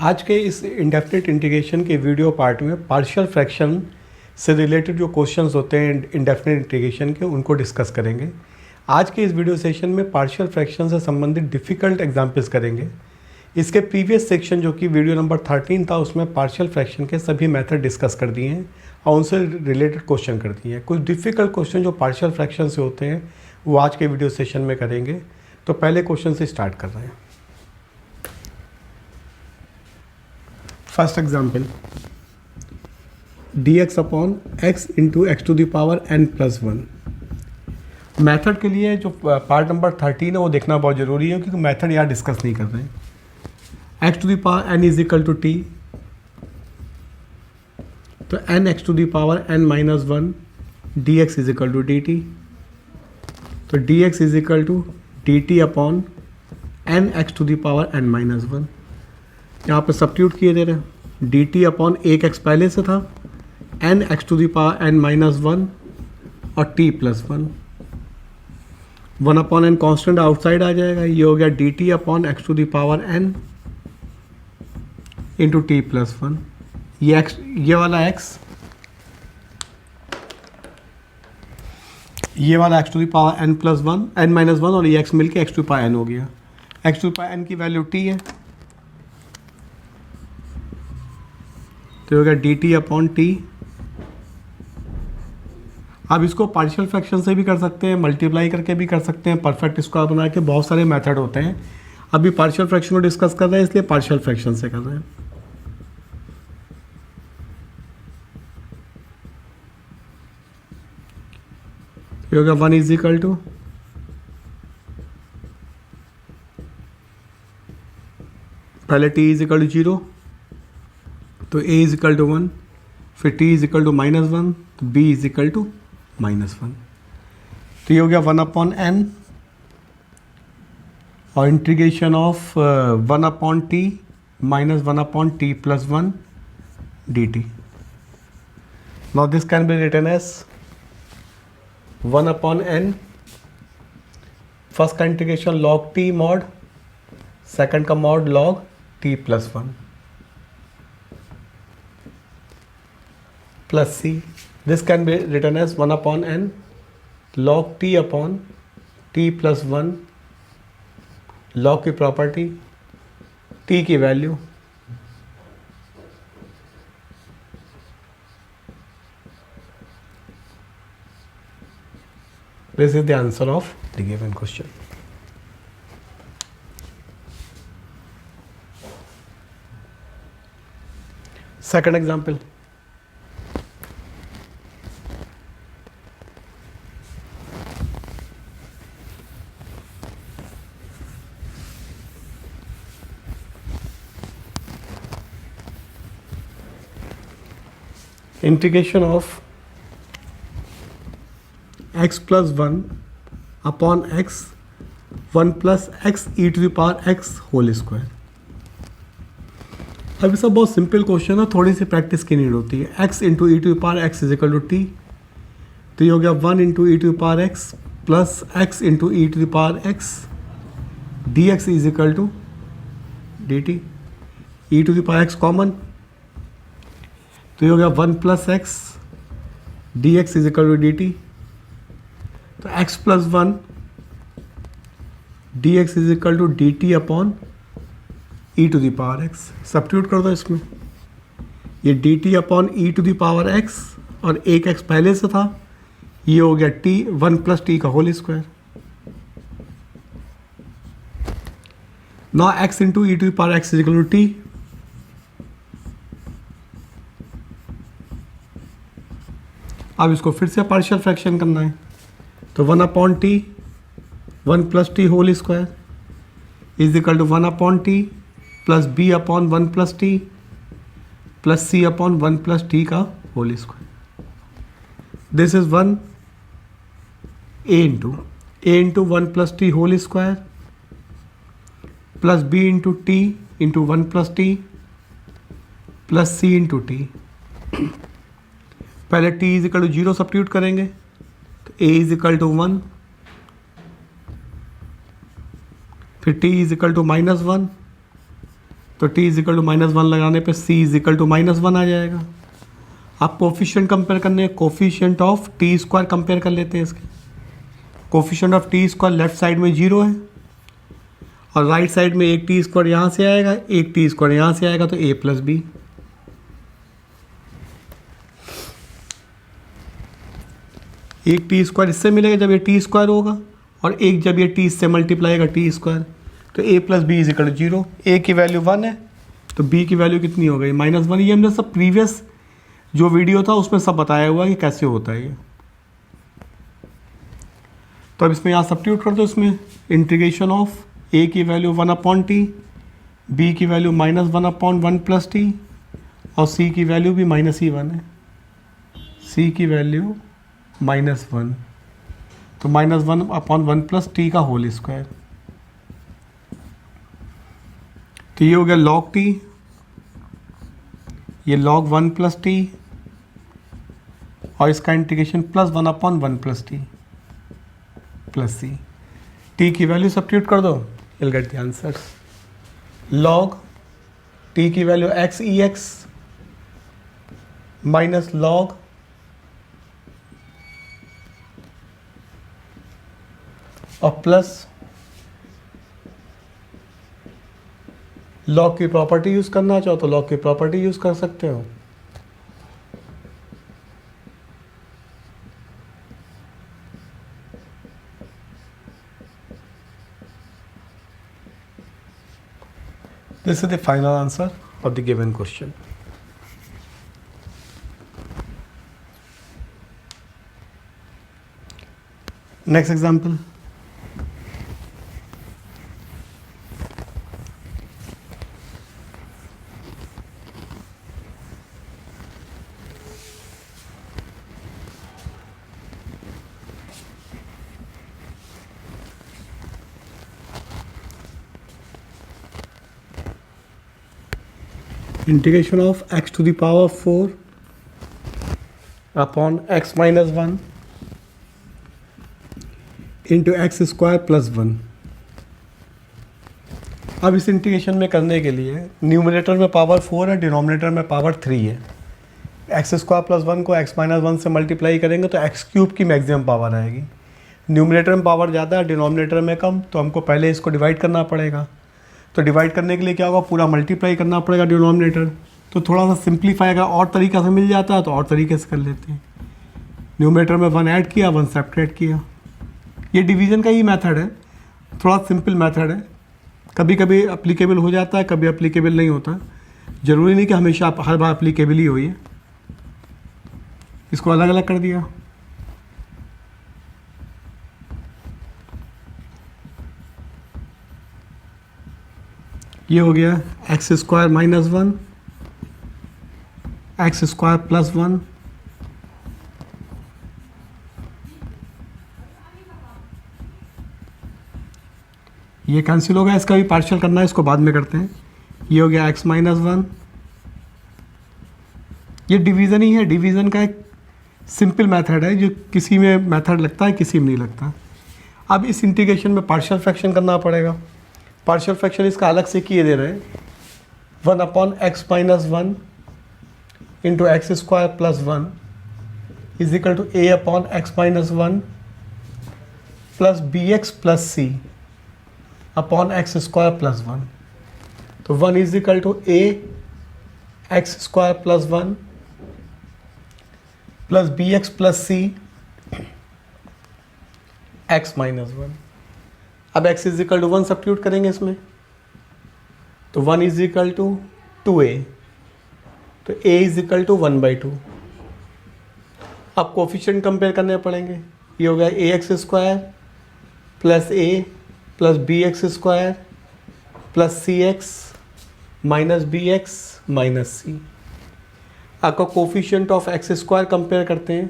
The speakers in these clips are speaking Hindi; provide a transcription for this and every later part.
आज के इस इंडेफिनिट इंटीग्रेशन के वीडियो पार्ट में पार्शियल फ्रैक्शन से रिलेटेड जो क्वेश्चंस होते हैं इंडेफिनिट इंटीग्रेशन के उनको डिस्कस करेंगे। आज के इस वीडियो सेशन में पार्शियल फ्रैक्शन से संबंधित डिफ़िकल्ट एग्जाम्पल्स करेंगे। इसके प्रीवियस सेक्शन जो कि वीडियो नंबर 13 था उसमें पार्शियल फ्रैक्शन के सभी मेथड डिस्कस कर दिए हैं और उनसे रिलेटेड क्वेश्चन कर दिए हैं। कुछ डिफ़िकल्ट क्वेश्चन जो पार्शियल फ्रैक्शन से होते हैं वो आज के वीडियो सेशन में करेंगे। तो पहले क्वेश्चन से स्टार्ट कर रहे हैं। First example, dx upon x into x to the power n plus 1। Method के लिए जो पार्ट नंबर 13 है वो देखना बहुत ज़रूरी है क्योंकि मैथड यहाँ डिस्कस नहीं कर रहे हैं। x to the power n is equal to t, तो n x to the power n minus 1 dx is equal to d t, तो dx is equal to d t upon n x to the power n minus 1। यहाँ पर सब्स्टिट्यूट किए दे रहे हैं, डी टी अपॉन एक एक्स पहले से था, n x to the power n minus 1 और t plus 1। 1 upon n constant outside आ जाएगा, ये हो गया d t upon x to the power n into t plus 1। ये एक्स, ये वाला एक्स, ये वाला x to the power n plus 1 n minus 1 और ये एक्स मिलके एक्स टू पावर एन हो गया। एक्स टू पावर एन की वैल्यू टी है, तो हो गया डी टी अपॉन टी। आप इसको पार्शियल फ्रैक्शन से भी कर सकते हैं, मल्टीप्लाई करके भी कर सकते हैं, परफेक्ट स्क्वायर बना के, बहुत सारे मेथड होते हैं। अभी पार्शियल फ्रैक्शन को डिस्कस कर रहे हैं इसलिए पार्शियल फ्रैक्शन से कर रहे हैं। ये हो गया 1 इज इक्वल टू पहले t इज इक्वल टू 0, तो a इज इक्वल टू 1, फिर t is equal to minus 1, तो b is equal to minus 1। तो ये हो गया 1 अपॉन n और integration of 1 upon t minus 1 upon t plus 1 dt। Now this can be written as 1 upon n, first का integration log t mod, second का mod log t plus 1 plus c. This can be written as 1 upon n log t upon t plus 1 log की प्रॉपर्टी, t की value, this is the answer of the given question. Second example, integration of x plus 1 upon x 1 plus x e to the power x whole square. अब ये सब बहुत सिंपल क्वेश्चन है, थोड़ी सी प्रैक्टिस की नीड होती है। x into e to the power x is equal to t, तो ये हो गया 1 into e to the power x plus x into e to the power x d x is equal to d t. E to the power x common, तो ये हो गया 1 plus x d x is equal to d t, तो x plus 1 d x is equal to d t upon e to the power x। Substitute कर दो इसमें, ये d t upon e to the power x और एक x पहले से था, ये हो गया t 1 प्लस टी का whole square. Now x into e to the power x is equal to t, अब इसको फिर से पार्शियल फ्रैक्शन करना है, तो 1 upon t 1 plus t whole square is equal to 1 upon t plus b upon 1 plus t plus c upon 1 plus t का whole square. This is 1 a into 1 plus t whole square plus b into t into 1 plus t plus c into t. पहले t is equal to 0 substitute करेंगे, तो a इज इक्वल टू 1, फिर t इज इक्वल टू -1, तो t इज इक्वल टू -1 लगाने पे c इज इक्वल टू -1 आ जाएगा। आप कोफिशिएंट कंपेयर करने, coefficient of T square compare कर लेते हैं इसके। Coefficient of T square left side में 0 है और राइट साइड में एक टी स्क्वायर यहाँ से आएगा, एक टी स्क्वायर यहाँ से आएगा, तो a प्लस बी। एक टी स्क्वायर इससे मिलेगा जब ये टी स्क्वायर होगा, और एक जब ये टी इससे मल्टीप्लाई होगा टी स्क्वायर, तो a plus b is equal to 0। a की वैल्यू 1 है तो b की वैल्यू कितनी हो गई? -1। ये हमने सब प्रीवियस जो वीडियो था उसमें सब बताया हुआ कि कैसे होता है ये। तो अब इसमें यहाँ सब्स्टिट्यूट कर दो, इसमें इंटीग्रेशन ऑफ a की वैल्यू 1/t, b की वैल्यू -1/1 प्लस t, और c की वैल्यू भी -1 है। c की वैल्यू -1, तो -1/1 प्लस t का होल स्क्वायर। तो ये हो गया log t, ये log 1 प्लस t, और इसका integration +1/1 plus t plus c। t की वैल्यू सब्स्टिट्यूट कर दो, you'll get the answers। log t की value x e x minus log और प्लस log की प्रॉपर्टी यूज करना चाहो तो log की प्रॉपर्टी यूज कर सकते हो। This is the final answer of the given question. Next example. Integration of x to the power 4 upon x minus 1 into x square plus 1। अब इस इंटीग्रेशन में करने के लिए न्यूमरेटर में पावर 4 है, डिनोमिनेटर में पावर 3 है। एक्स स्क्वायर प्लस 1 को x माइनस 1 से मल्टीप्लाई करेंगे तो x क्यूब की मैक्सिमम पावर आएगी। न्यूमरेटर में पावर ज़्यादा है, डिनोमिनेटर में कम, तो हमको पहले इसको डिवाइड करना पड़ेगा। तो डिवाइड करने के लिए क्या होगा, पूरा मल्टीप्लाई करना पड़ेगा डिनोमिनेटर। तो थोड़ा सा सिंप्लीफाई अगर और तरीक़ा से मिल जाता है तो और तरीके से कर लेते हैं। न्यूमरेटर में 1 ऐड किया, 1 सब्ट्रैक्ट किया। ये डिवीज़न का ही मेथड है, थोड़ा सिंपल मेथड है। कभी कभी अप्लीकेबल हो जाता है, कभी अप्लीकेबल नहीं होता। ज़रूरी नहीं कि हमेशा हर बार अप्लीकेबल ही हो। ये इसको अलग अलग कर दिया। ये हो गया x square minus 1, x square plus 1, ये कैंसिल होगा। इसका भी पार्शियल करना है, इसको बाद में करते हैं। ये हो गया एक्स माइनस 1। ये डिवीज़न ही है, डिवीज़न का एक सिंपल मेथड है जो किसी में मेथड लगता है, किसी में नहीं लगता। अब इस इंटीग्रेशन में पार्शियल फ्रैक्शन करना पड़ेगा। पार्शियल फ्रैक्शन इसका अलग से किए दे रहे हैं। 1/x minus 1 into x square plus 1 is equal to a/x minus 1 plus bx plus c upon x square plus 1। तो 1 is equal to a(x square plus 1 plus bx plus c x minus 1। अब x is equal to 1 substitute करेंगे इसमें, तो 1 इज इक्वल टू 2a, तो a इज इक्वल टू 1/2। अब कोफिशिएंट कंपेयर करने पड़ेंगे। ये हो गया ax square plus a plus bx square plus cx minus bx minus c। आपका coefficient of x square compare करते हैं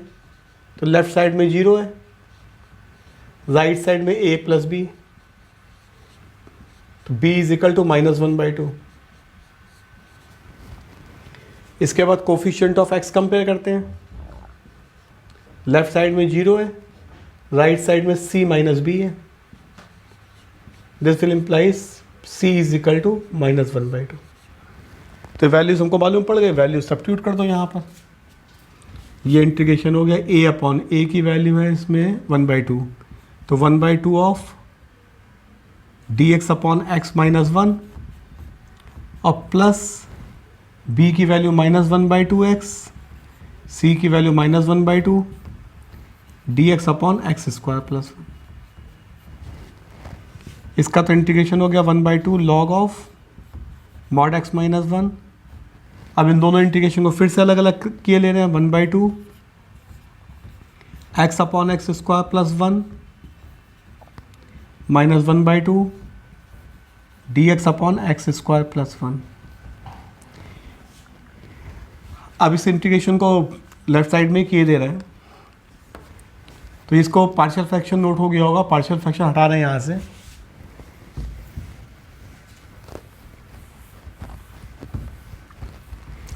तो लेफ्ट साइड में 0 है, राइट साइड में a प्लस b, तो b इज इक्वल टू -1/2। इसके बाद कोफिशिएंट ऑफ x कंपेयर करते हैं। लेफ्ट साइड में 0 है, राइट साइड में c माइनस b है। This will implies c is equal to -1/2। तो वैल्यूज हमको मालूम पड़ गई, वैल्यू सब्स्टिट्यूट कर दो यहाँ पर। ये इंटीग्रेशन हो गया a अपॉन a की वैल्यू है इसमें 1/2, तो 1/2 of dx upon x minus 1 और प्लस b की वैल्यू -1/2x, c की value -1/2 dx upon x square plus 1। इसका तो इंटीग्रेशन हो गया 1/2 log of mod x minus 1। अब इन दोनों इंटीग्रेशन को फिर से अलग अलग किए ले रहे हैं, 1/2 x upon x square plus 1 minus 1/2 dx upon x square plus 1। अब इस इंटीग्रेशन को लेफ्ट साइड में किए दे रहे हैं, तो इसको पार्शियल फ्रैक्शन नोट हो गया होगा। पार्शियल फ्रैक्शन हटा रहे हैं यहाँ से।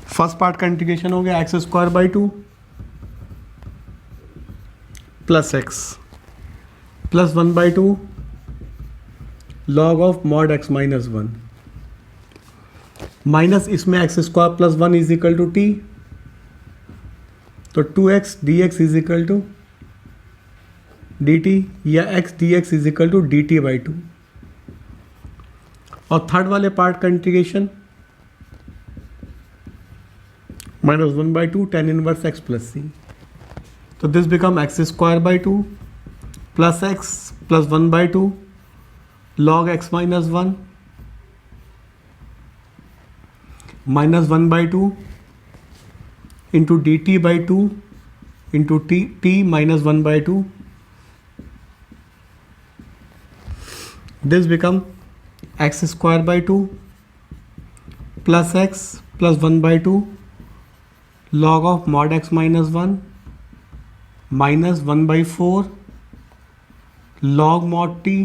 फर्स्ट पार्ट का इंटीग्रेशन हो गया x² plus x plus 1/2 log of mod x minus 1 minus इसमें x² plus 1 is equal to t, तो 2x dx is equal to dt या x dx is equal to dt/2। और थर्ड वाले पार्ट का integration -1/2 tan inverse x plus c, तो this become x² plus x plus 1/2 log x minus 1 minus 1/2 into dt/2 into t minus 1/2, this become x² plus x plus 1/2 log of mod x minus 1 minus 1/4 log mod t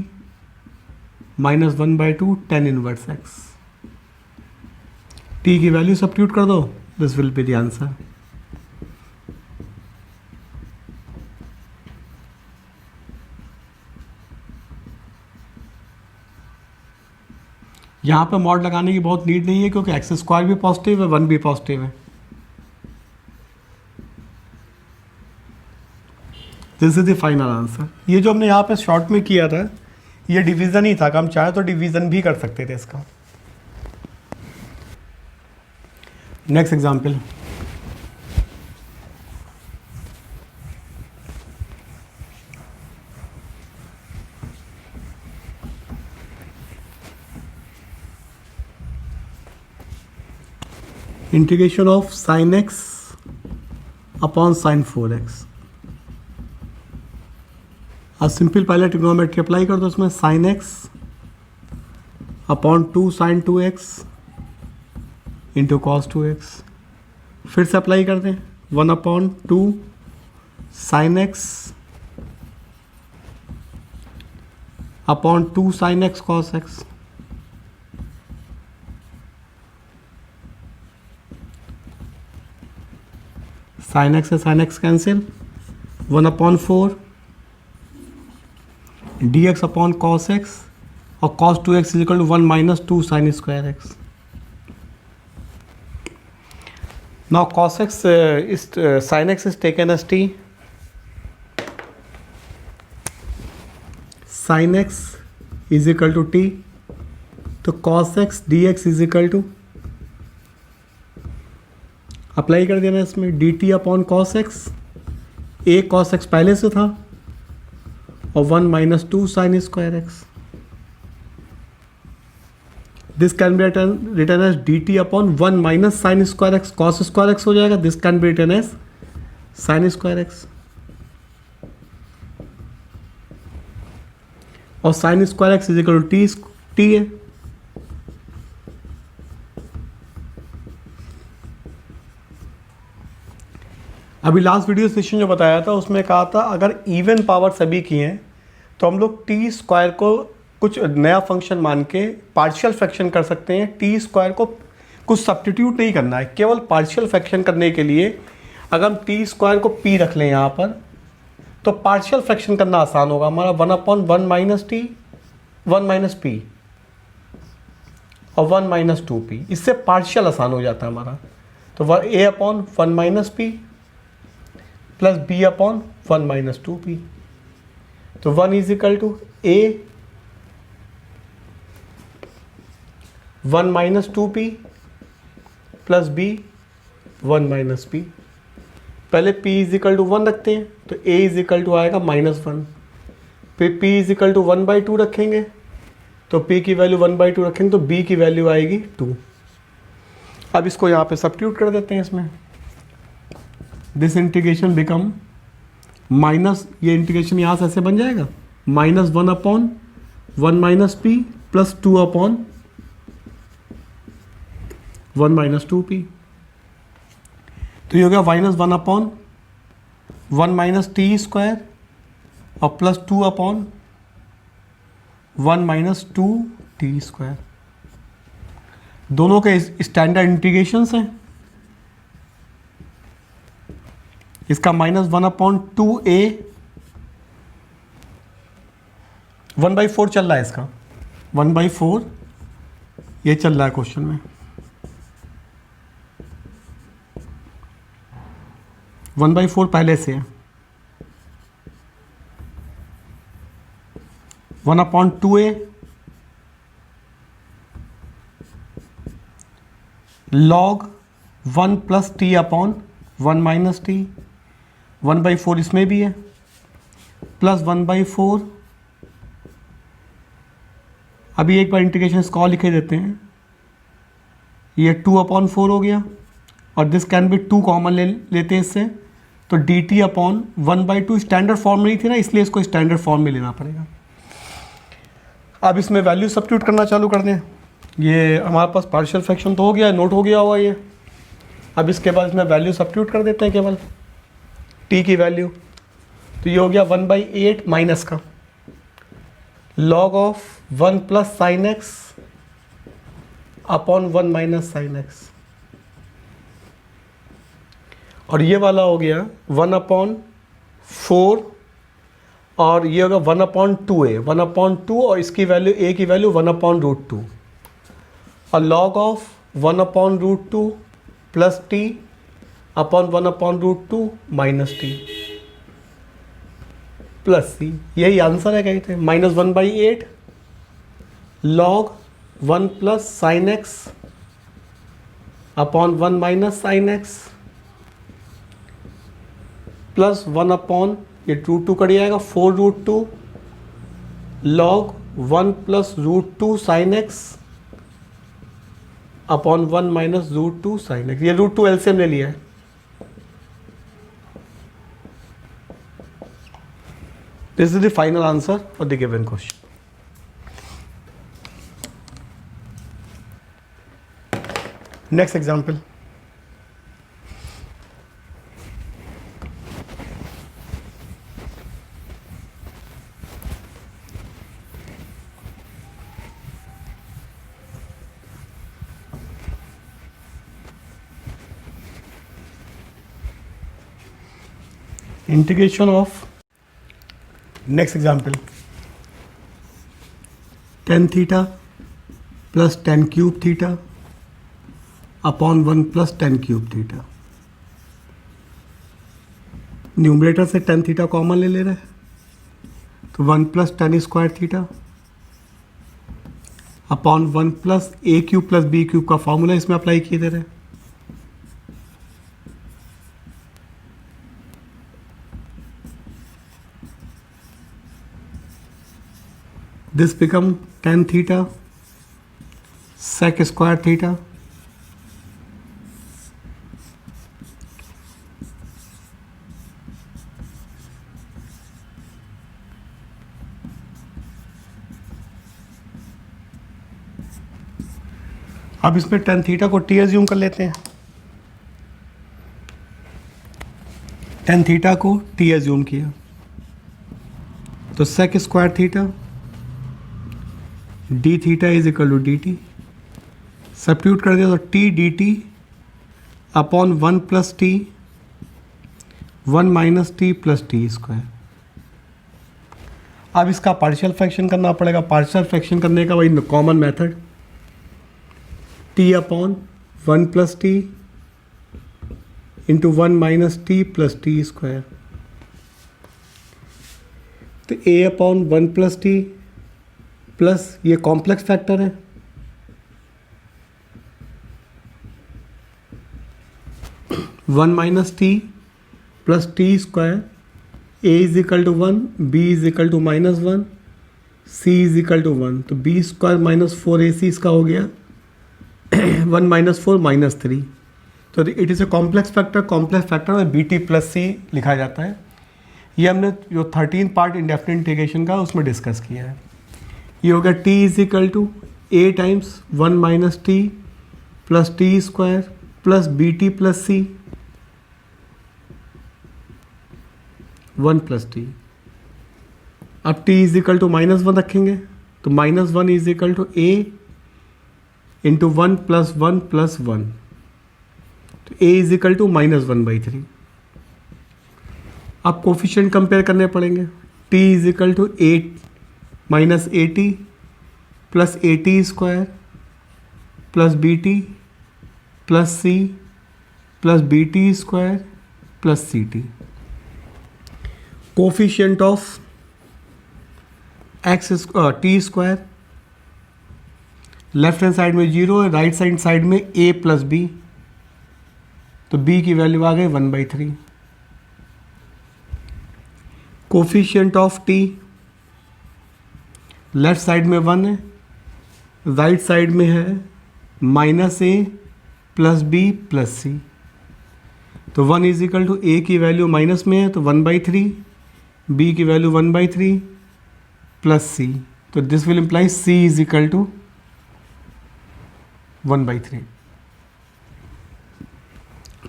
minus 1/2 tan inverse x। t की वैल्यू सब्स्टिट्यूट कर दो, this will be the answer. यहाँ पे मॉड लगाने की बहुत नीड नहीं है, क्योंकि x² भी पॉजिटिव है, 1 भी पॉजिटिव है। This is the final answer. ये जो हमने यहाँ पे शॉर्ट में किया था, ये डिवीज़न ही था। हम चाहे तो डिवीज़न भी कर सकते थे इसका। Next example, integration of sine x upon sine 4x। अब सिंपल पहले ट्रिग्नोमेट्री अप्लाई कर दो इसमें, sine x upon 2 sine 2x into cos 2x। फिर से अप्लाई कर दें, 1/2 sine x upon 2 sine x cos x। Sine x से sine x cancel, 1/4 dx upon cos x और cos 2x is equal to 1 minus 2 sine square x। Now cos x is sin x is taken as t, sin x is equal to t, तो cos x dx is equal to, apply कर देना इसमें dt upon cos x, a cos x पहले से था और 1 minus 2 sine square x। This can be written as dt upon 1 minus sine square x, cos square x हो जाएगा। This can be written as sine square x, और sine square x is equal to t है। अभी लास्ट वीडियो सेशन जो बताया था उसमें कहा था अगर इवन पावर सभी की हैं तो हम लोग t² को कुछ नया फंक्शन मान के पार्शियल फ्रैक्शन कर सकते हैं। t² को कुछ सब्स्टिट्यूट नहीं करना है, केवल पार्शियल फ्रैक्शन करने के लिए अगर हम t² को p रख लें यहाँ पर तो पार्शियल फ्रैक्शन करना आसान होगा हमारा। 1/1 माइनस t 1 माइनस p, और 1 माइनस 2p, इससे पार्शियल आसान हो जाता है हमारा। तो a upon 1 minus p plus b upon 1 minus 2p। तो 1 is equal to a 1 minus 2p plus b 1 minus p। पहले p इज इक्वल टू 1 रखते हैं, तो a इज इक्वल टू आएगा -1। फिर p इज इक्वल टू 1/2 रखेंगे, तो p की वैल्यू 1/2 रखेंगे, तो b की वैल्यू आएगी 2। अब इसको यहाँ पे सब्स्टिट्यूट कर देते हैं इसमें। दिस इंटीग्रेशन बिकम माइनस, ये इंटीग्रेशन यहाँ से ऐसे बन जाएगा -1 upon 1 minus p plus 2 upon 1 minus 2p। तो ये हो गया -1 अपॉन 1 माइनस टी स्क्वायर और plus 2 upon 1 minus 2t square. दोनों के स्टैंडर्ड इंटीग्रेशंस हैं। इसका -1 अपॉन 2a 1/4 चल रहा है, इसका 1/4 ये चल रहा है क्वेश्चन में। 1/4 पहले से है। 1 upon 2a log 1 plus T upon 1 minus T, 1/4 इसमें भी है, प्लस 1/4। अभी एक बार इंटीग्रेशन इसका और लिखे देते हैं। ये 2/4 हो गया, और दिस कैन बी 2 कॉमन लेते हैं इससे, तो dt अपॉन 1/2 स्टैंडर्ड फॉर्म नहीं थी ना, इसलिए इसको स्टैंडर्ड फॉर्म में लेना पड़ेगा। अब इसमें वैल्यू सब्स्टिट्यूट करना चालू कर दें। ये हमारे पास पार्शियल फ्रैक्शन तो हो गया, नोट हो गया होगा ये। अब इसके बाद इसमें वैल्यू सब्स्टिट्यूट कर देते हैं केवल t की वैल्यू। तो ये हो गया 1/8 माइनस का log of 1 plus sine x upon 1 minus sine x, और ये वाला हो गया 1/4 और ये होगा 1/2a 1/2, और इसकी वैल्यू a की वैल्यू 1/√2 और log of 1/√2 plus t upon 1/√2 minus t plus c। यही आंसर है, कहीं थे -1/8 log 1 plus sine x upon 1 minus sine x plus 1 upon ये √2 कट जाएगा 4√2 log 1 plus √2 sine x upon 1 minus √2 sine x. ये √2 एलसीएम ले लिया है। This is the final answer for the given question. Next example. Integration of, next example, tan theta plus tan cube theta upon 1 plus tan cube theta. Numerator से tan थीटा कॉमन ले रहे हैं, तो 1 plus tan square theta upon 1 plus a cube plus b cube का फॉर्मूला इसमें अप्लाई किए दे रहे हैं। This become tan theta sec square theta अब इसमें tan थीटा को t एज्यूम कर लेते हैं। tan थीटा को t एज्यूम किया, तो sec square theta d theta is equal to d t. Substitute कर दिया तो t d t upon 1 plus t 1 minus t plus t square. अब इसका पार्शियल फ्रैक्शन करना पड़ेगा। पार्शियल फ्रैक्शन करने का वही common method, t upon 1 plus t into 1 minus t plus t square. तो a upon 1 plus t plus ये कॉम्प्लेक्स फैक्टर है, one minus t plus t square, a is equal to 1, b is equal to -1, c is equal to 1। तो बी स्क्वायर माइनस 4ac इसका हो गया 1 माइनस 4 माइनस 3। तो it is a complex factor में बी टी प्लस सी लिखा जाता है। ये हमने जो 13 पार्ट इंडेफिनिट इंटीग्रेशन का उसमें डिस्कस किया है। ये हो गया t is equal to a times 1 minus t plus t square plus b t plus c 1 plus t. अब t इज इक्वल टू -1 रखेंगे तो -1 is equal to a into 1 plus 1 plus 1। तो a इज इक्वल टू -1/3। अब कोफिशिएंट कंपेयर करने पड़ेंगे। t is equal to 8 minus a t plus a t square plus b t plus c plus b t square plus c t. Coefficient of x t square, left hand side में 0 है, राइट साइड साइड में a प्लस बी, तो b की वैल्यू आ गई 1/3। Coefficient of t, left side में 1 है, राइट साइड में है -a plus b plus c। तो 1 इज इक्वल टू a की वैल्यू माइनस में है तो 1/3, b की वैल्यू 1/3 प्लस c। तो this will imply c is equal to 1/3।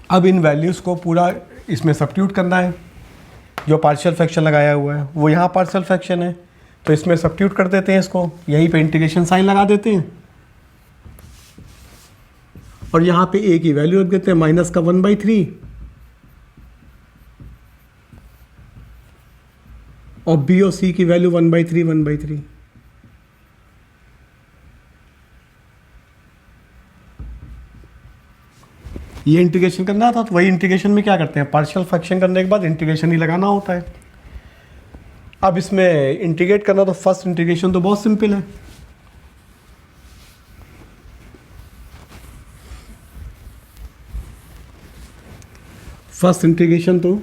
अब इन वैल्यूज़ को पूरा इसमें सब्स्टिट्यूट करना है। जो पार्शियल फ्रैक्शन लगाया हुआ है वो यहाँ पार्शियल फ्रैक्शन है, तो इसमें सब्स्टिट्यूट कर देते हैं इसको, यहीं पे इंटीग्रेशन साइन लगा देते हैं और यहाँ पे a की वैल्यू रख देते हैं माइनस का 1/3 और b और c की वैल्यू 1/3। ये इंटीग्रेशन करना था, तो वही इंटीग्रेशन में क्या करते हैं, पार्शियल फ्रैक्शन करने के बाद इंटीग्रेशन ही लगाना होता है। अब इसमें इंटीग्रेट करना तो फर्स्ट इंटीग्रेशन तो बहुत सिंपल है। फर्स्ट इंटीग्रेशन तो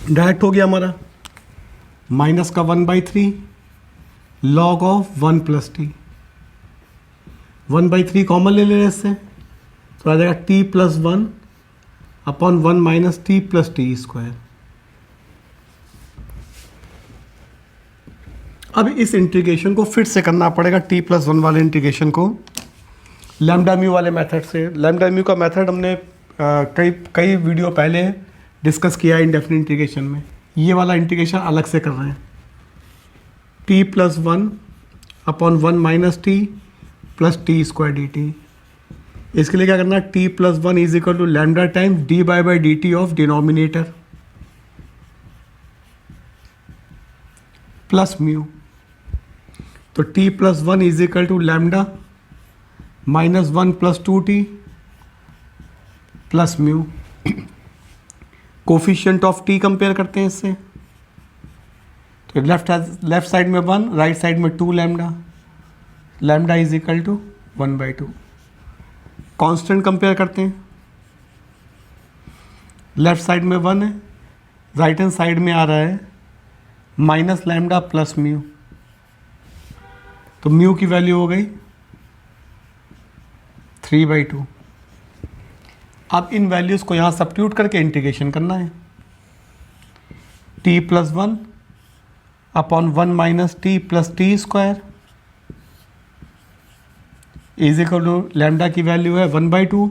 डायरेक्ट हो गया हमारा, माइनस का 1/3 log of 1 plus T, 1/3 common ले लेने इससे तो आ जाएगा t plus 1 upon 1 minus t plus t square. अब इस इंटीग्रेशन को फिर से करना पड़ेगा, t प्लस 1 वाले इंटीग्रेशन को लैम्डा म्यू वाले मेथड से। लैम्डा म्यू का मेथड हमने कई वीडियो पहले डिस्कस किया है इंडेफिनिट इंटीग्रेशन में। ये वाला इंटीग्रेशन अलग से कर रहे हैं, t plus 1 upon 1 minus t plus t square d t. इसके लिए क्या करना है, t plus 1 is equal to lambda time d by d t of denominator plus mu. तो t plus 1 is equal to lambda minus 1 plus 2t plus mu. Coefficient of t compare करते हैं इससे, तो लेफ्ट साइड में 1, राइट साइड में 2 lambda, lambda is equal to 1/2। Constant compare करते हैं, लेफ्ट साइड में 1 है, राइट हैंड साइड में आ रहा है माइनस लैम्डा प्लस म्यू, तो म्यू की वैल्यू हो गई 3/2। अब इन वैल्यूज़ को यहाँ सब्स्टिट्यूट करके इंटीग्रेशन करना है। t plus 1 upon 1 minus t plus t square is equal to lambda की वैल्यू है 1/2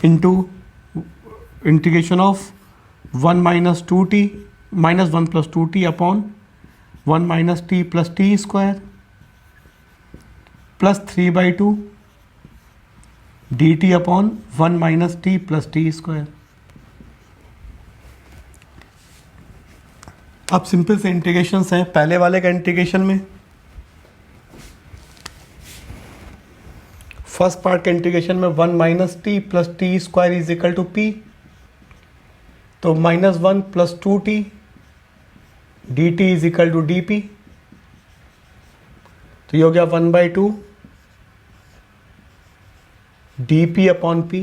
into integration of 1 minus 2t minus 1 plus 2t upon 1 minus t plus t square plus 3/2 dt upon 1 minus t plus t square. अब सिंपल से इंटीग्रेशंस हैं। पहले वाले का इंटीग्रेशन में फर्स्ट पार्ट के इंटीग्रेशन में 1 minus t plus t square is equal to p, तो -1 plus 2t d t is equal to d p, तो ये हो गया 1/2 d p upon p.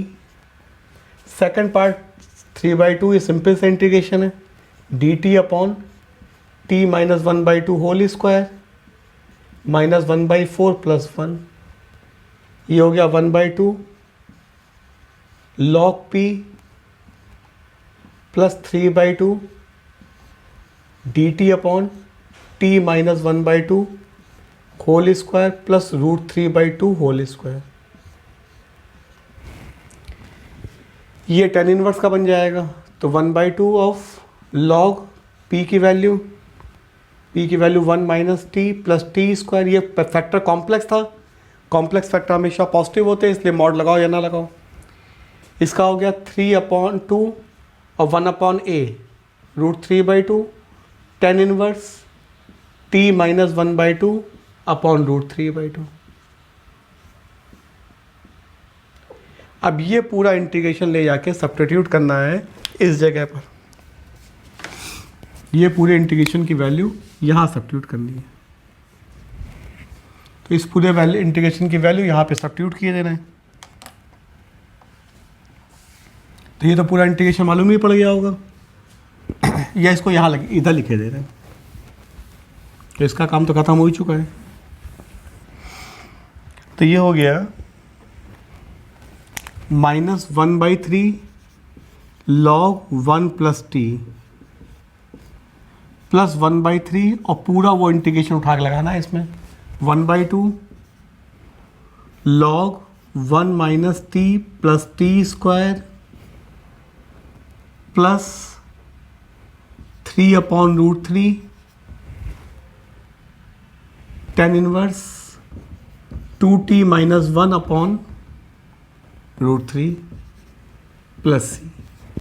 Second part 3/2, ये सिंपल से इंटीग्रेशन है, d t upon t minus 1/2 whole square -1/4 plus 1, ये हो गया 1/2 log p plus 3/2 d t upon t minus 1/2 whole square plus √3/2 whole square. ये tan इनवर्स का बन जाएगा, तो 1/2 ऑफ लॉग p की value 1 minus t plus t square. ये फैक्टर कॉम्प्लेक्स था, कॉम्प्लेक्स फैक्टर हमेशा पॉजिटिव होते हैं, इसलिए मॉड लगाओ या ना लगाओ। इसका हो गया 3/2 और 1/a √3/2 tan inverse t minus 1/2 upon √3/2। अब ये पूरा इंटीग्रेशन ले जाके सब्स्टिट्यूट करना है इस जगह पर, ये पूरे इंटीग्रेशन की वैल्यू यहाँ सब्स्टिट्यूट करनी है, तो इस पूरे वैल्यू इंटीग्रेशन की वैल्यू यहाँ पे सब्स्टिट्यूट किए देना है। तो ये तो पूरा इंटीग्रेशन मालूम ही पड़ गया होगा, या इसको यहाँ इधर लिखे दे रहे हैं, तो इसका काम तो खत्म हो ही चुका है। तो ये हो गया -1/3 log 1 प्लस टी प्लस 1/3, और पूरा वो इंटीग्रेशन उठा के लगाना है इसमें, 1/2 log 1 minus t plus t square plus 3/√3 tan inverse 2t minus 1 upon √3 plus c.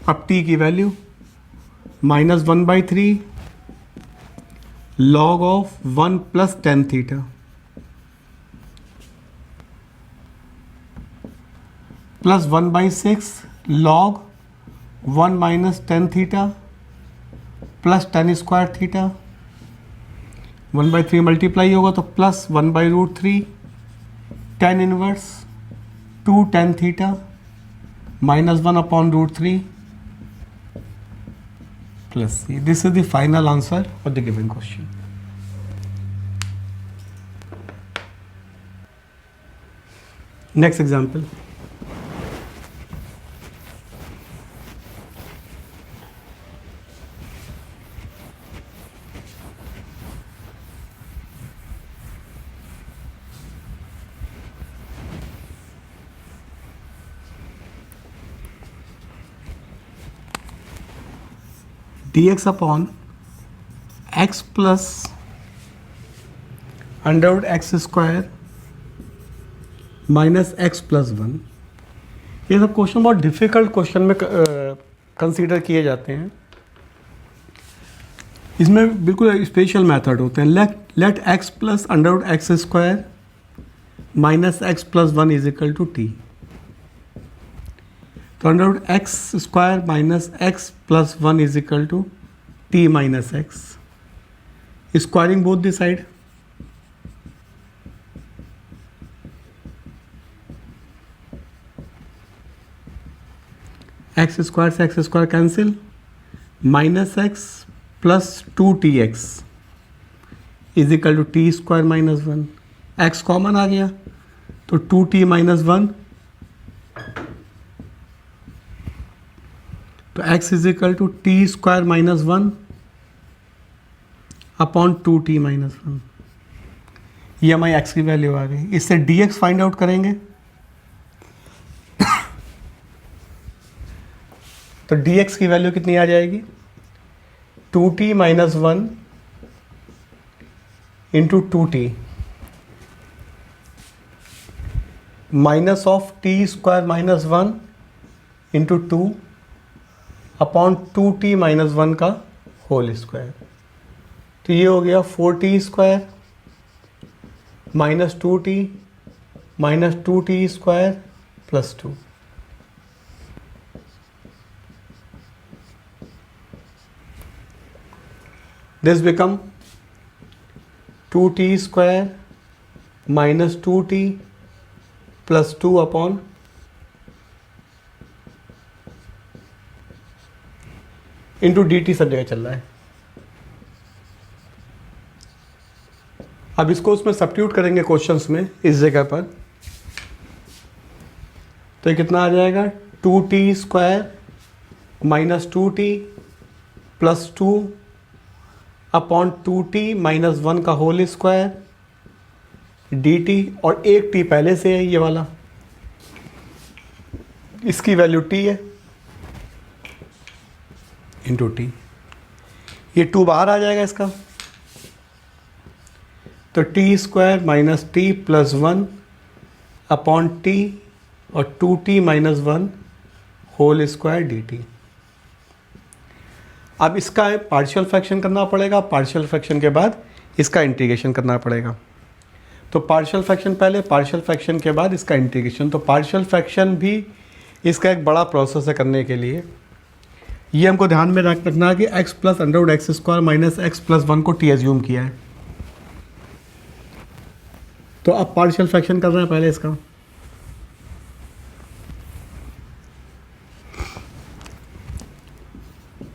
अब t की value -1/3 log of 1 plus tan theta plus 1/6 log 1 minus tan theta plus tan square theta, 1/3 multiply होगा तो plus 1/√3 tan inverse 2 tan theta minus 1 upon √3 plus c. This is the final answer of the given question. Next example, dx upon x plus √x square minus x plus 1। ये सब क्वेश्चन बहुत डिफ़िकल्ट क्वेश्चन में कंसीडर किए जाते हैं। इसमें बिल्कुल स्पेशल मेथड होते हैं। Let x plus √x square minus x plus 1 is equal to t, तो √x square minus x plus 1 is equal to t minus x, squaring both the side, x square से x square cancel, minus x plus 2tx is equal to t square minus 1, x common आ गया तो 2t माइनस 1, तो x is equal to t square minus 1 upon 2t minus 1। ये हमारी x की वैल्यू आ गई। इससे dx फाइंड आउट करेंगे, तो dx की वैल्यू कितनी आ जाएगी, 2t minus 1 into 2t minus of T square minus 1 into 2 upon 2t minus 1 का होल स्क्वायर। तो ये हो गया 4t square minus 2t minus 2t² plus 2। This become 2t² minus 2t plus 2 upon into dt सब जगह चल रहा है। अब इसको उसमें सब्स्टिट्यूट करेंगे क्वेश्चंस में इस जगह पर, तो ये कितना आ जाएगा 2t² minus 2t plus 2 upon 2t minus 1 का होल स्क्वायर dt, और एक t पहले से है ये वाला, इसकी वैल्यू t है इंटू टी। ये 2 बाहर आ जाएगा इसका, तो t² minus t plus 1 upon T और 2t minus 1 whole square dt। अब इसका पार्शियल फ्रैक्शन करना पड़ेगा, पार्शियल फ्रैक्शन के बाद इसका इंटीग्रेशन करना पड़ेगा। तो पार्शियल फ्रैक्शन पहले, पार्शियल फ्रैक्शन के बाद इसका इंटीग्रेशन। तो पार्शियल फ्रैक्शन भी इसका एक बड़ा प्रोसेस है करने के लिए। ये हमको ध्यान में रखना है कि x plus √x² minus x plus 1 को t एज्यूम किया है। तो अब पार्शियल फ्रैक्शन कर रहे हैं पहले इसका।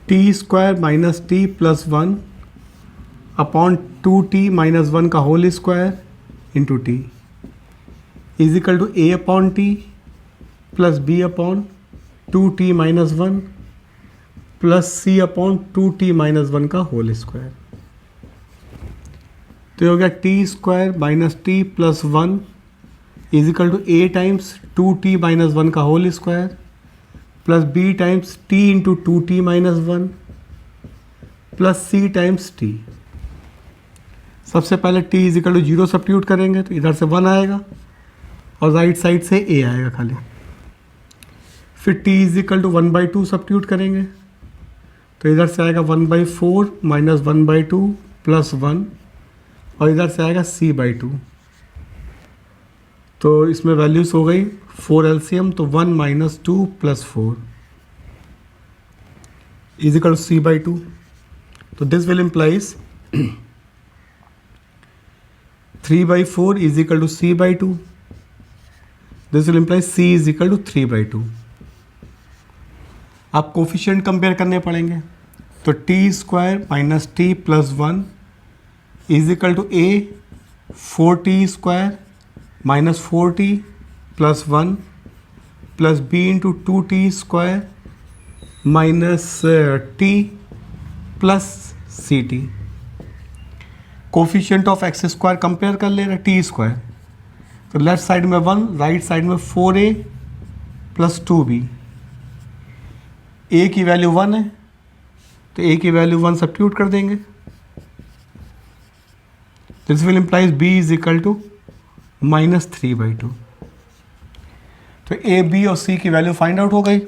t² minus t plus 1 upon 2t minus 1 का whole square into t is equal to a upon t plus b upon 2t minus 1 plus c upon 2t minus 1 का होल स्क्वायर। तो ये हो गया t² minus t plus 1 is equal to a times 2t minus 1 का whole square plus b times t into 2t minus 1 plus c times t। सबसे पहले t is equal to 0 substitute करेंगे तो इधर से 1 आएगा और राइट साइड से a आएगा खाली। फिर t is equal to 1/2 substitute करेंगे तो इधर से आएगा 1/4 माइनस 1/2 प्लस 1 और इधर से आएगा c/2। तो इसमें वैल्यूज हो गई 4 एलसीएम, तो 1 minus 2 plus 4 is equal to c/2। तो this will implies 3/4 is equal to c/2। This will implies c is equal to 3/2। आप कोफिशिएंट कंपेयर करने पड़ेंगे, तो t² minus t plus 1 is equal to a 4t² minus 4t plus 1 plus b into 2t² minus t plus ct। Coefficient of x² compare कर ले रहे t², तो लेफ्ट साइड में 1, राइट साइड में 4a प्लस 2b। a की वैल्यू 1 है तो a की वैल्यू 1 सब्स्टिट्यूट कर देंगे। This will implies b is equal to minus 3/2। तो a, b और c की वैल्यू फाइंड आउट हो गई।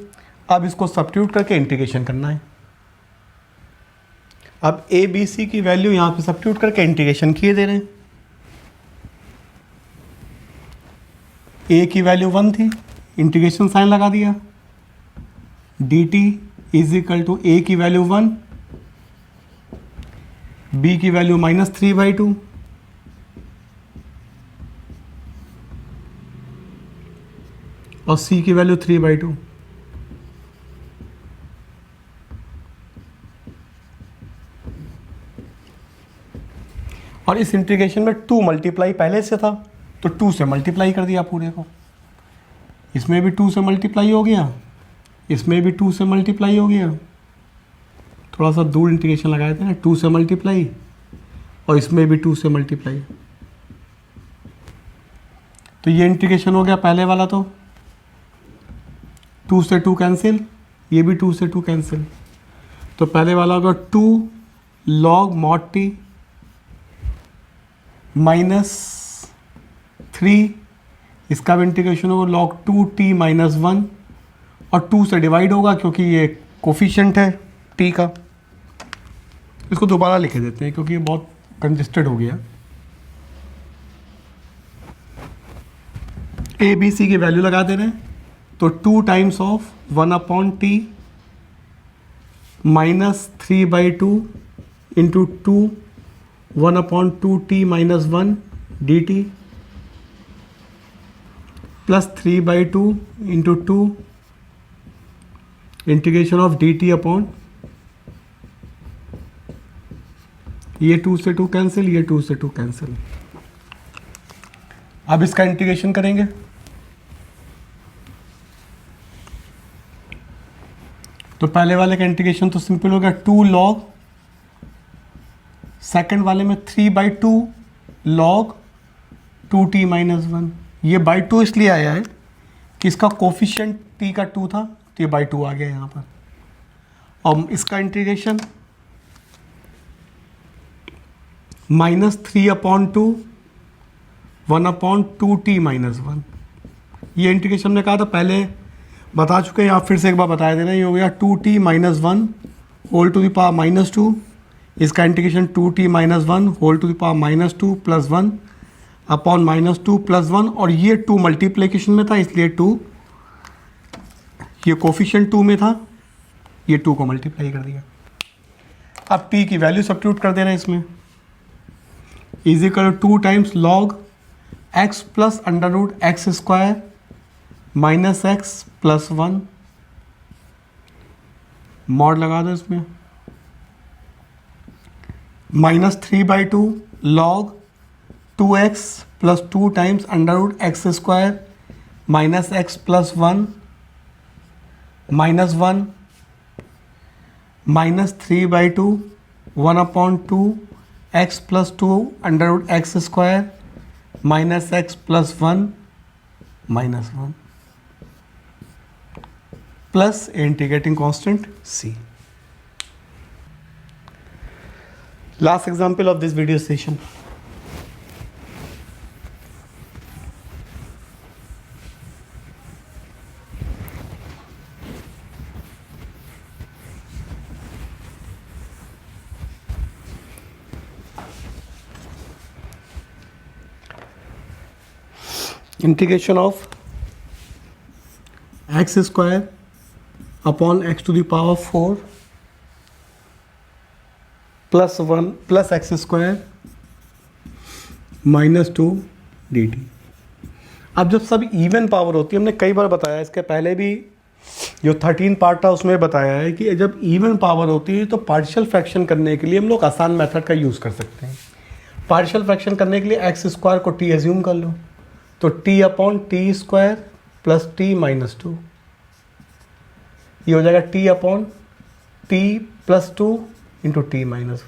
अब इसको सब्स्टिट्यूट करके इंटीग्रेशन करना है। अब a, b, c की वैल्यू यहाँ पे सब्स्टिट्यूट करके इंटीग्रेशन किए दे रहे हैं। a की वैल्यू 1 थी, इंटीग्रेशन साइन लगा दिया, dt is equal to a की वैल्यू 1, b की वैल्यू माइनस 3/2 और c की वैल्यू 3/2। और इस इंटीग्रेशन में 2 मल्टीप्लाई पहले से था तो 2 से मल्टीप्लाई कर दिया पूरे को। इसमें भी 2 से मल्टीप्लाई हो गया, इसमें भी 2 से मल्टीप्लाई हो गया। थोड़ा सा दूर इंटीग्रेशन लगाए थे ना, 2 से मल्टीप्लाई और इसमें भी 2 से मल्टीप्लाई। तो ये इंटीग्रेशन हो गया पहले वाला, तो 2 से 2 कैंसिल, ये भी 2 से 2 कैंसिल। तो पहले वाला होगा 2 log mod t माइनस 3, इसका भी इंटीग्रेशन होगा log 2t माइनस 1 और 2 से डिवाइड होगा क्योंकि ये कोफिशिएंट है t का। इसको दोबारा लिख देते हैं क्योंकि ये बहुत कंजेस्टेड हो गया। ए बी सी की वैल्यू लगा दे रहे हैं, तो 2 times of 1/t minus 3/2 into 2 1/2t minus 1 dt plus 3/2 into 2 integration of dt upon, ये 2 से 2 कैंसिल, ये 2 से 2 कैंसिल। अब इसका इंटीग्रेशन करेंगे, तो पहले वाले का इंटीग्रेशन तो सिंपल हो गया, 2 log, सेकंड वाले में 3/2 log 2t माइनस 1। ये बाई 2 इसलिए आया है कि इसका कोफिशिएंट t का 2 था, तो ये बाई 2 आ गया यहाँ पर। और इसका इंटीग्रेशन माइनस 3/2 1/2t माइनस 1। ये इंटीग्रेशन हमने कहा था पहले, बता चुके हैं, आप फिर से एक बार बताया देना। ये हो गया 2t minus 1 whole to the power minus 2, इसका integration 2t minus 1 whole to the power minus 2 plus 1 upon minus 2 plus 1, और ये 2 मल्टीप्लिकेशन में था इसलिए 2, ये कोफिशिएंट 2 में था, ये 2 को मल्टीप्लाई कर दिया। अब t की वैल्यू सब्स्टिट्यूट कर देना इसमें, is equal 2 times log x plus under root x square minus x plus 1, mod लगा दो इसमें, minus 3/2 log 2x plus 2 times under root x square minus x plus 1 minus 1 minus 3/2 1/2 x plus 2 under root x square minus x plus 1 minus 1 plus integrating constant c। Last example of this video session. Integration of x square upon x to the power 4 plus 1 plus x square minus 2 dt। अब जब सब इवन पावर होती है, हमने कई बार बताया, इसके पहले भी जो 13 पार्ट था उसमें बताया है कि जब इवन पावर होती है तो पार्शियल फ्रैक्शन करने के लिए हम लोग आसान मेथड का यूज़ कर सकते हैं। पार्शियल फ्रैक्शन करने के लिए एक्स स्क्वायर को t एज्यूम कर लो, तो t upon T square plus t minus 2, ये हो जाएगा t upon t plus 2 into T minus.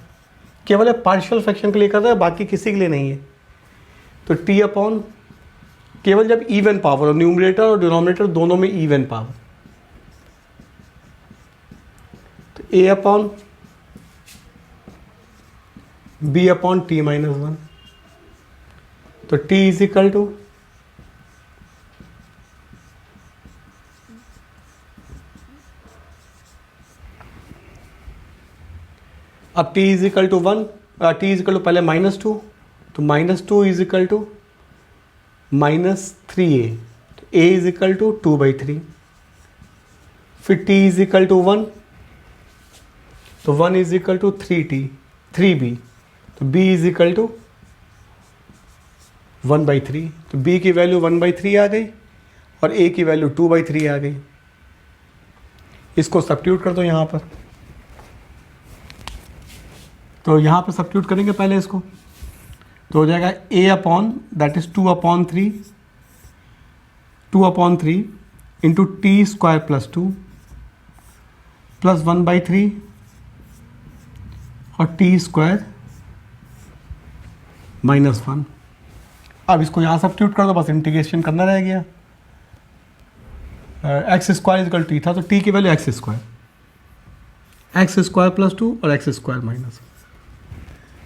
केवल पार्शियल फ्रैक्शन के लिए कर रहा है, बाकी किसी के लिए नहीं है। तो टी अपॉन, केवल जब इवन पावर हो, न्यूमरेटर और डिनोमिनेटर दोनों में इवन पावर, तो a upon b upon t minus 1, तो टी इज इक्वल टू अब t is equal to 1, t is equal to पहले माइनस 2, तो minus 2 is equal to minus 3a, तो a इज इक्वल टू 2/3, फिर t इज इक्वल टू 1, तो 1 इज इक्वल टू 3b, तो b इज इक्वल टू 1/3, तो b की वैल्यू 1/3 आ गई और a की वैल्यू 2/3 आ गई। इसको सब्स्टिट्यूट कर दो यहाँ पर, तो यहाँ पे सब्स्टिट्यूट करेंगे पहले इसको, तो हो जाएगा a upon that is 2/3 into T square plus 2 plus 1/3 और टी स्क्वायर माइनस 1। अब इसको यहाँ सब्स्टिट्यूट कर दो, बस इंटीग्रेशन करना रह गया। एक्स स्क्वायर इक्वल टी था, तो टी की वैल्यू एक्स स्क्वायर प्लस 2 और एक्स स्क्वायर माइनस,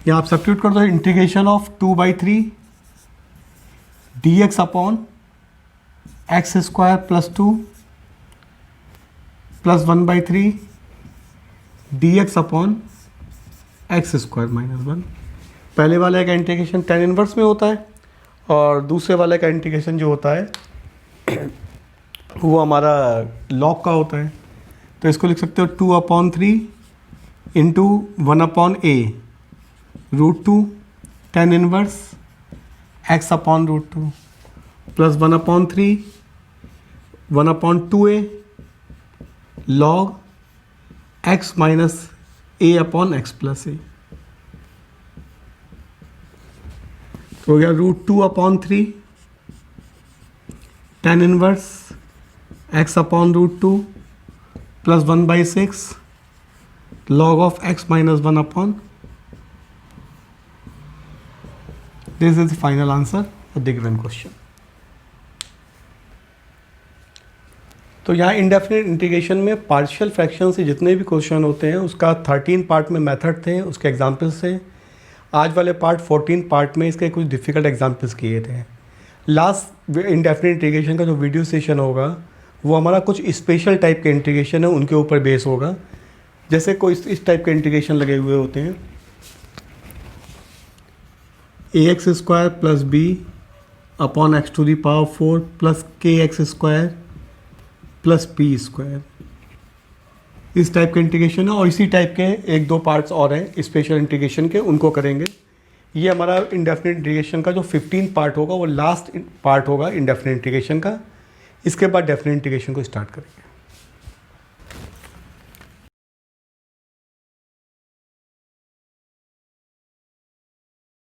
यहाँ आप सब्स्टिट्यूट कर दो, integration of 2/3 dx upon x square plus 2 plus 1/3 dx upon x square minus 1। पहले वाले का इंटीग्रेशन tan इनवर्स में होता है और दूसरे वाले का इंटीग्रेशन जो होता है वो हमारा लॉग का होता है। तो इसको लिख सकते हो 2/3 into 1/a √2 tan inverse x/√2 plus 1/3 1/2a log x minus a/x plus a। तो हो गया √2/3 tan inverse x/√2 plus 1/6 log of x minus 1/. This is the final answer of the given question. तो यहाँ इंडेफिनिट इंटीग्रेशन में पार्शियल फ्रैक्शन से जितने भी क्वेश्चन होते हैं उसका 13 पार्ट में मेथड थे, उसके एग्जाम्पल्स थे। आज वाले पार्ट 14 पार्ट में इसके कुछ डिफ़िकल्ट एग्जाम्पल्स किए थे। लास्ट इंडेफिनिट इंटीग्रेशन का जो वीडियो सेशन होगा वो हमारा कुछ स्पेशल टाइप के इंटीग्रेशन है उनके ऊपर बेस होगा। जैसे कोई इस टाइप के इंटीग्रेशन लगे हुए होते हैं, ax² plus b upon x⁴ plus kx² plus p², इस टाइप के इंटीग्रेशन है। और इसी टाइप के 1-2 पार्ट्स और हैं स्पेशल इंटीग्रेशन के, उनको करेंगे। ये हमारा इंडेफिनिट इंटीग्रेशन का जो 15 पार्ट होगा वो लास्ट पार्ट होगा इंडेफिनिट इंटीग्रेशन का। इसके बाद डेफिनिट इंटीग्रेशन को स्टार्ट करेंगे।